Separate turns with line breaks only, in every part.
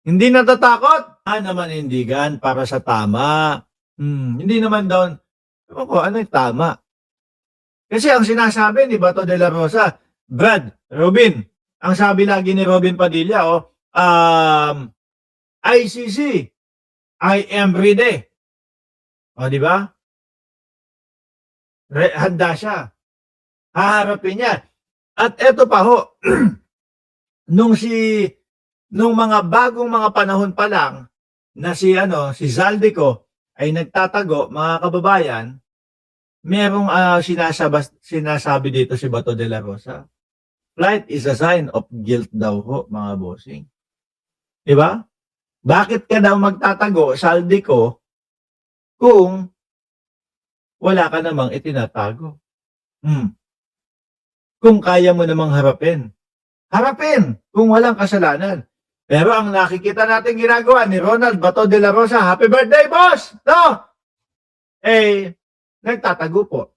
Hindi natatakot? Naman hindigan para sa tama. Hindi naman daw, ewan ko, ano yung tama? Kasi ang sinasabi ni Bato de la Rosa, Brad, Robin, ang sabi lagi ni Robin Padilla, ICC, I am ready. O, di ba? Handa siya. Haharapin niya. At eto pa ho, nung mga bagong mga panahon pa lang na si Zaldico ay nagtatago, mga kababayan, merong sinasabi dito si Bato de la Rosa. Flight is a sign of guilt daw ho, mga bossing. Diba? Bakit ka daw magtatago, Zaldico, kung wala ka namang itinatago? Kung kaya mo namang harapin. Harapin kung walang kasalanan. Pero ang nakikita natin ginagawa ni Ronald Bato de la Rosa, happy birthday, boss! No! Nagtatago po.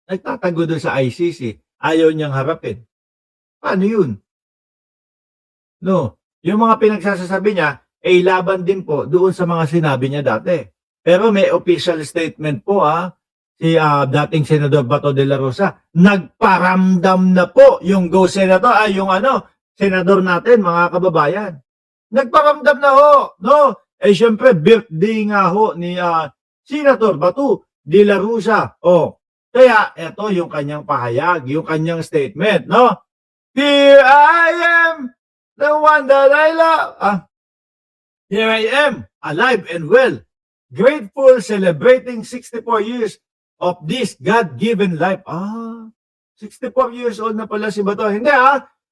Nagtatago doon sa ICC. Ayaw niyang harapin. Paano yun? No. Yung mga pinagsasasabi niya, laban din po doon sa mga sinabi niya dati. Pero may official statement po si dating Senador Bato de la Rosa, nagparamdam na po yung Go Senator, Senador natin, mga kababayan. Nagparamdam na ho, no? Syempre, birthday nga ho ni Senator Bato de la Rosa. Kaya, ito yung kanyang pahayag, yung kanyang statement, no? Here I am, the one that I love. Here I am, alive and well, grateful, celebrating 64 years of this God-given life. 64 years old na pala si Bato. Hindi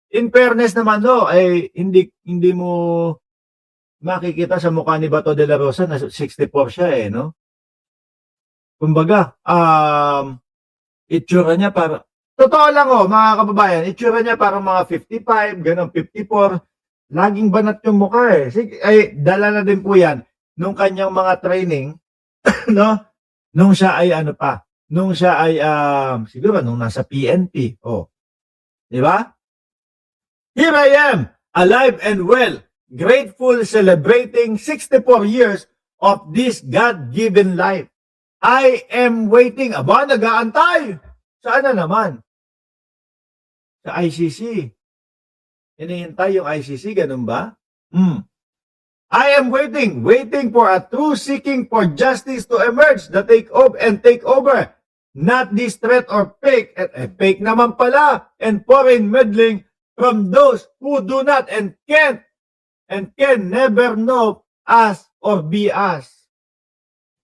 in fairness naman hindi mo makikita sa mukha ni Bato de la Rosa na 64 siya no? Kumbaga, itsura niya para, totoo lang mga kababayan, itsura niya parang mga 55, ganun, 54, laging banat yung mukha dala na din po yan nung kanyang mga training, no? Nung siya ay siguro nung nasa PNP, di ba? Here I am, alive and well, grateful, celebrating 64 years of this God-given life. I am waiting. Nag-aantay. Saan na naman? Sa ICC. Hinihintay yung ICC, ganun ba? I am waiting for a true seeking for justice to emerge, take over. Not this threat or fake, fake naman pala, and foreign meddling from those who do not and can never know us or be us.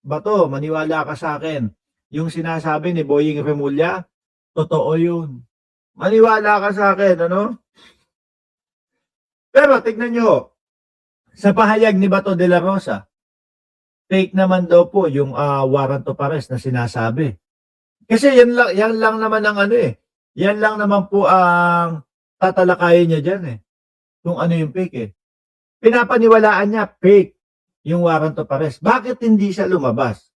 Bato, maniwala ka sa akin. Yung sinasabi ni Boying Remulla, totoo yun. Maniwala ka sa akin, Pero tignan nyo, sa pahayag ni Bato de la Rosa, fake naman daw po yung warrant of arrest na sinasabi. Kasi yan lang naman ang yan lang naman po ang tatalakayin niya dyan kung ano yung fake Pinapaniwalaan niya fake yung warrant of arrest. Bakit hindi siya lumabas?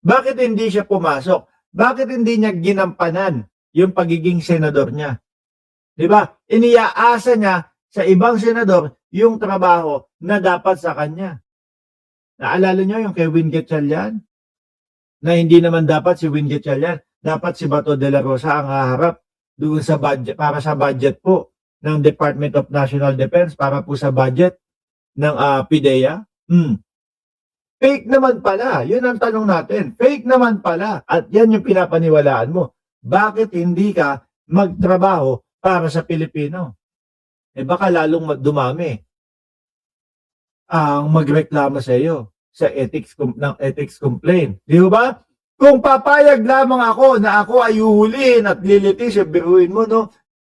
Bakit hindi siya pumasok? Bakit hindi niya ginampanan yung pagiging senador niya? Diba? Iniaasa niya sa ibang senador yung trabaho na dapat sa kanya. Naalala niyo yung kay Win Gatchalian? Na hindi naman dapat si Win Gatchalian. Dapat si Bato de la Rosa ang haharap doon sa budget, para sa budget po ng Department of National Defense, para po sa budget ng PIDEA. Fake naman pala. Yun ang tanong natin. Fake naman pala. At yan yung pinapaniwalaan mo. Bakit hindi ka magtrabaho para sa Pilipino? Baka lalong dumami ang magreklamo sa iyo sa ethics complaint. Di ba? Kung papayag lamang ako na ako ay uhulihin at lilitisin, biruin mo,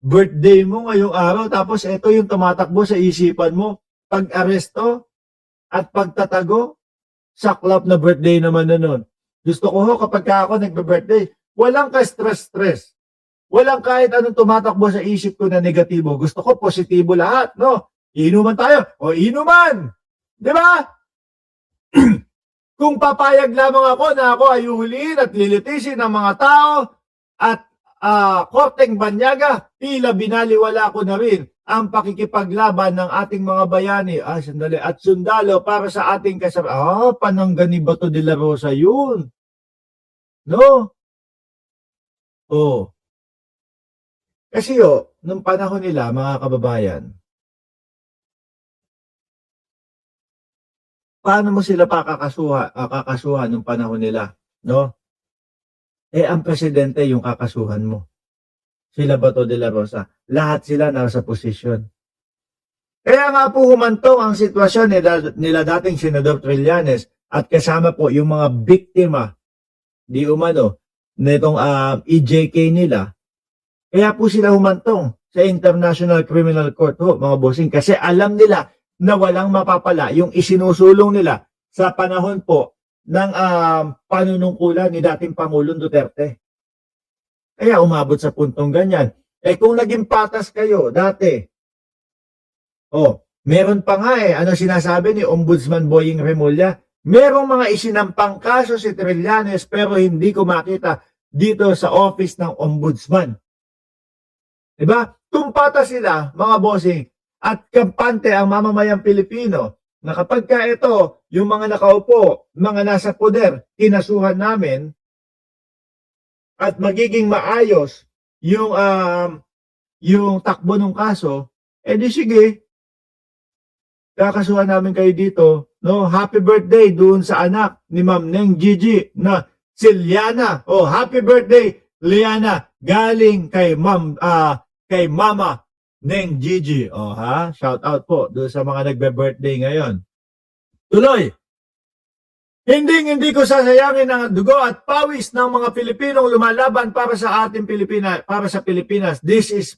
birthday mo ngayong araw, tapos ito yung tumatakbo sa isipan mo, pag-aresto at pagtatago, saklap na birthday naman na nun. Gusto ko kapag ako nagbe-birthday, walang ka-stress. Walang kahit anong tumatakbo sa isip ko na negatibo. Gusto ko positibo lahat, Inuman tayo. Inuman! Di ba? Kung papayag lamang ako na ako ay uhulihin at lilitisin ng mga tao at Korteng Banyaga, tila binaliwala ko na rin ang pakikipaglaban ng ating mga bayani sandali, at sundalo para sa ating Panangga ni Bato de la Rosa yun. No? Oh. Kasi nung panahon nila, mga kababayan, paano mo sila kakasuhan nung panahon nila, no? Ang presidente yung kakasuhan mo. Sila Bato de la Rosa. Lahat sila nasa posisyon. Kaya nga po humantong ang sitwasyon nila dating Senador Trillanes at kasama po yung mga biktima di umano nitong EJK nila. Kaya po sila humantong sa International Criminal Court mga bossing, kasi alam nila na walang mapapala yung isinusulong nila sa panahon po ng panunungkulan ni dating Pangulong Duterte. Kaya umabot sa puntong ganyan. Kung naging patas kayo dati, meron pa nga ano sinasabi ni Ombudsman Boying Remulla, merong mga isinampang kaso si Trillanes pero hindi ko makita dito sa office ng Ombudsman. Diba? Kung patas sila, mga bossing, at kampante ang mamamayang Pilipino, na kapag ka ito, yung mga nakaupo, mga nasa poder, kinasuhan namin, at magiging maayos yung takbo ng kaso, di sige, kakasuhan namin kayo dito, no? Happy birthday doon sa anak ni Ma'am Neng Gigi na si Liana. Happy birthday, Liana, galing kay kay Mama Neng Gigi. Shout out po doon sa mga nagbe-birthday ngayon. Tuloy. Hindi ko sasayangin ang dugo at pawis ng mga Pilipinong lumalaban para sa ating Pilipinas. This is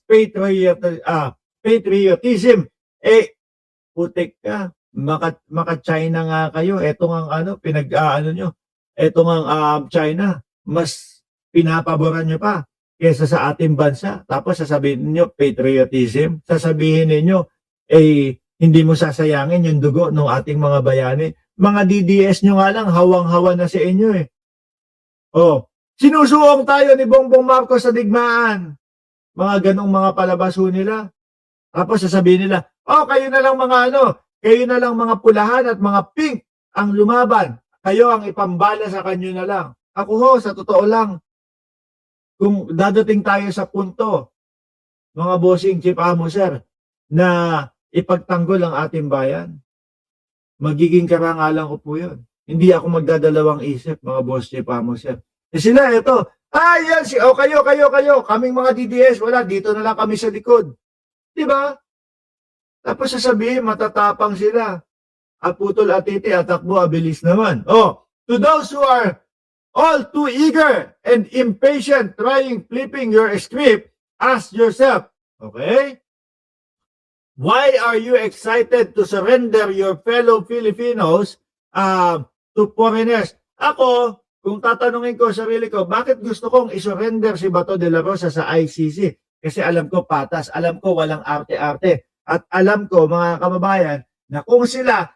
patriotism. Putik ka. Maka-China nga kayo. Ito nga nyo. Ito nga China. Mas pinapaboran nyo pa kesa sa ating bansa. Tapos sasabihin niyo patriotism. Sasabihin niyo hindi mo sasayangin yung dugo ng ating mga bayani. Mga DDS nyo nga lang, hawang-hawa na sa inyo sinusuong tayo ni Bongbong Marcos sa digmaan. Mga ganong mga palabaso nila. Tapos sasabihin nila, kayo na lang kayo na lang mga pulahan at mga pink ang lumaban. Kayo ang ipambala sa kanyo na lang. Ako sa totoo lang, kung dadating tayo sa punto, mga bossing, Chief Amo Sir, na ipagtanggol ang ating bayan, magiging karangalan ko po yun. Hindi ako magdadalawang isip, mga boss, Chief Amo Sir. Sila, ito, yan, kayo, kaming mga DDS, wala, dito na lang kami sa likod. Diba? Tapos sasabihin, matatapang sila. Aputol atiti, atakbo, abilis naman. To those who are all too eager and impatient flipping your script, ask yourself, okay? Why are you excited to surrender your fellow Filipinos to foreigners? Ako, kung tatanungin ko sarili ko, bakit gusto kong isurrender si Bato de la Rosa sa ICC? Kasi alam ko patas, alam ko walang arte-arte. At alam ko, mga kababayan, na kung sila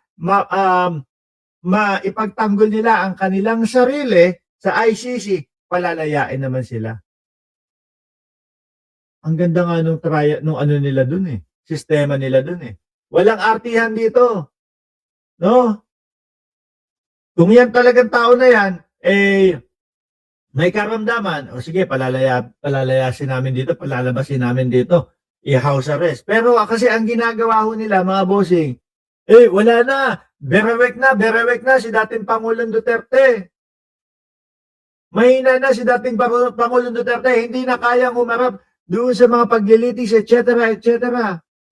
maipagtanggol nila ang kanilang sarili sa ICC, palalayain naman sila. Ang ganda nga nung ano nila dun sistema nila dun Walang artihan dito. No? Kung yan talagang tao na yan, may karamdaman, sige, palalayasin namin dito, palalabasin namin dito, i-house arrest. Pero kasi ang ginagawa ho nila, mga bossing, wala na, berewek na si dating Pangulong Duterte. Mahina na si dating Pangulong Duterte, hindi na kayang humarap doon sa mga paglilitis, etc.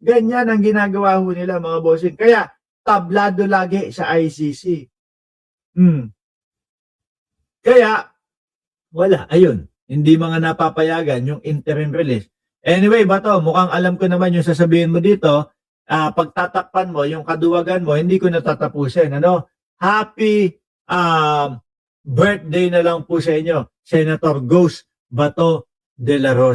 Ganyan ang ginagawa ho nila, mga bossing. Kaya, tablado lagi sa ICC. Kaya, wala, ayun. Hindi mga napapayagan yung interim release. Anyway, Bato, mukhang alam ko naman yung sasabihin mo dito, pagtatakpan mo, yung kaduwagan mo, hindi ko natatapusin. Happy birthday na lang po sa inyo, Senator Ghost Bato de la Rosa.